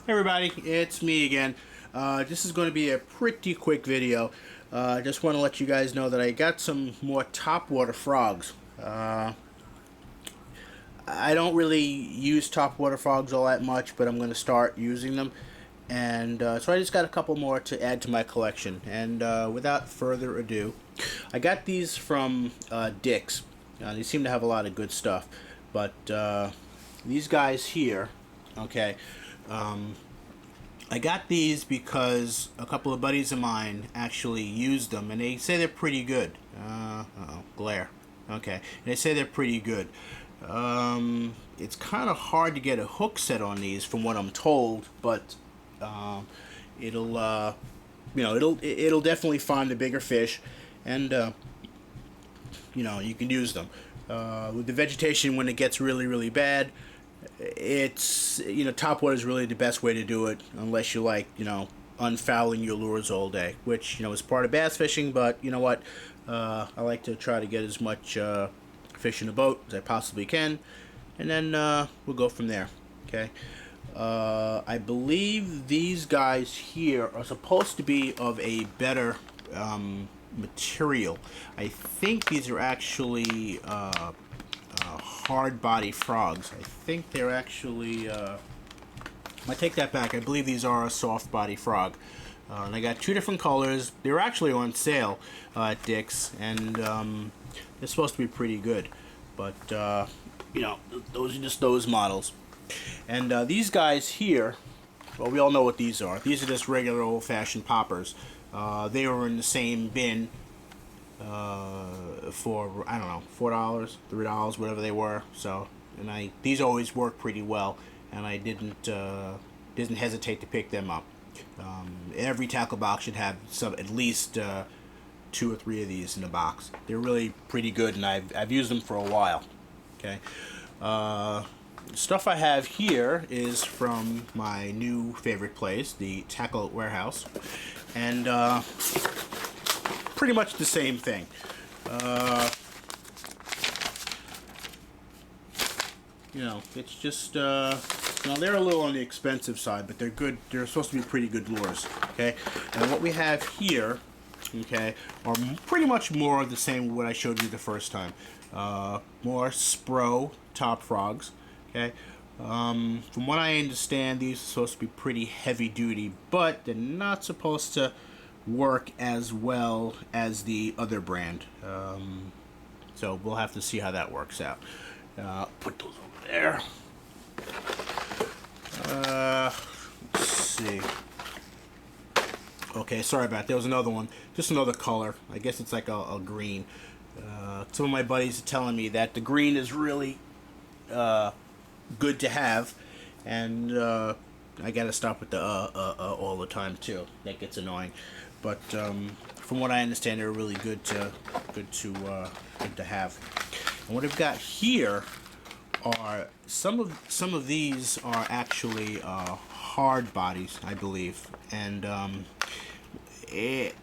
Hey everybody, it's me again. This is going to be a pretty quick video. Just want to let you guys know that I got some more topwater frogs. I don't really use topwater frogs all that much, but I'm going to start using them. And so I just got a couple more to add to my collection. And without further ado, I got these from Dick's. They seem to have a lot of good stuff. But these guys here, okay, I got these because a couple of buddies of mine actually used them, and they say they're pretty good. Glare. Okay, and they say they're pretty good. It's kind of hard to get a hook set on these, from what I'm told, but it'll it'll definitely find the bigger fish, and you can use them. With the vegetation, when it gets really bad, it's topwater is really the best way to do it, unless you like unfouling your lures all day, which is part of bass fishing. But you know what, I like to try to get as much fish in the boat as I possibly can, and then we'll go from there. Okay. I believe these guys here are supposed to be of a better material. I think these are actually hard body frogs. I think they're actually I take that back. I believe these are a soft body frog. And I got two different colors. They're actually on sale at Dick's, and they're supposed to be pretty good. But those are just those models. And these guys here, well, we all know what these are. These are just regular old-fashioned poppers. They were in the same bin for, I don't know, $4, $3, whatever they were. So, and these always work pretty well, and I didn't hesitate to pick them up. Every tackle box should have at least 2 or 3 of these in the box. They're really pretty good, and I've used them for a while. Okay. Stuff I have here is from my new favorite place, the Tackle Warehouse, and pretty much the same thing. It's just they're a little on the expensive side, but they're good. They're supposed to be pretty good lures. Okay, and what we have here, okay, are pretty much more of the same what I showed you the first time. More Spro top frogs. Okay, from what I understand, these are supposed to be pretty heavy duty, but they're not supposed to work as well as the other brand. So we'll have to see how that works out. Put those over there. Let's see. Okay, sorry about that. There was another one, just another color. I guess it's like a green. Some of my buddies are telling me that the green is really good to have, and I gotta stop with the all the time too. That gets annoying. But from what I understand, they're really good to have. And what I've got here are some of these are actually hard bodies, I believe, and it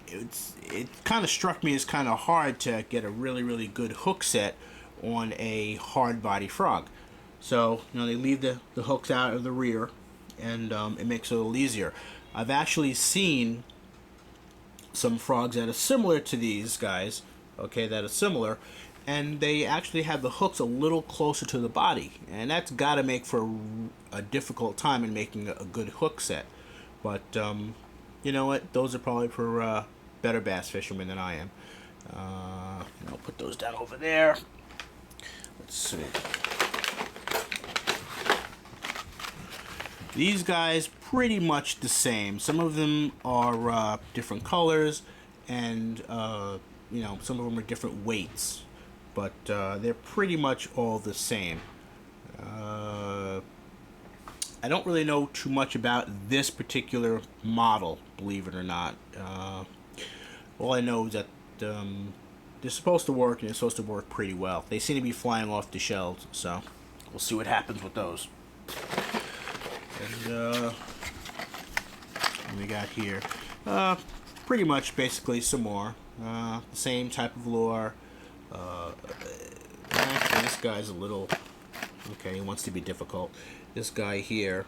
kind of struck me as kind of hard to get a really good hook set on a hard body frog. So they leave the hooks out of the rear, and it makes it a little easier. I've actually seen some frogs that are similar to these guys, okay, that are similar, and they actually have the hooks a little closer to the body, and that's got to make for a difficult time in making a good hook set. But you know what? Those are probably for better bass fishermen than I am. I'll put those down over there. Let's see. These guys pretty much the same. Some of them are different colors, and some of them are different weights, but they're pretty much all the same. I don't really know too much about this particular model, believe it or not. All I know is that they're supposed to work, and they're supposed to work pretty well. They seem to be flying off the shelves, so we'll see what happens with those. And what we got here, pretty much basically some more, the same type of lure. Actually, this guy's a little, okay, he wants to be difficult. This guy here,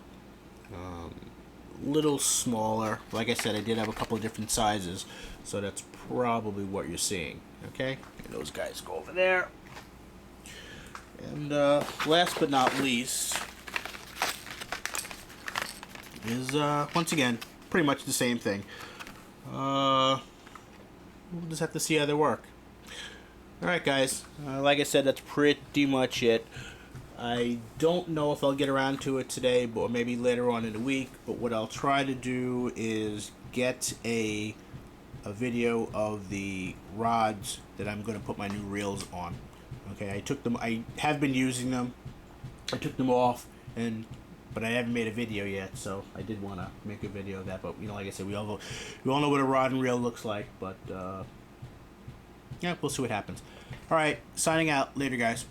little smaller. Like I said, I did have a couple of different sizes, so that's probably what you're seeing. Okay, and those guys go over there. And last but not least is once again pretty much the same thing. We'll just have to see how they work. Alright guys, like I said, that's pretty much it. I don't know if I'll get around to it today, or maybe later on in the week, but what I'll try to do is get a video of the rods that I'm going to put my new reels on. Okay, I have been using them. I took them off, but I haven't made a video yet, so I did want to make a video of that. But like I said, we all know what a rod and reel looks like. But yeah, we'll see what happens. All right, signing out. Later, guys.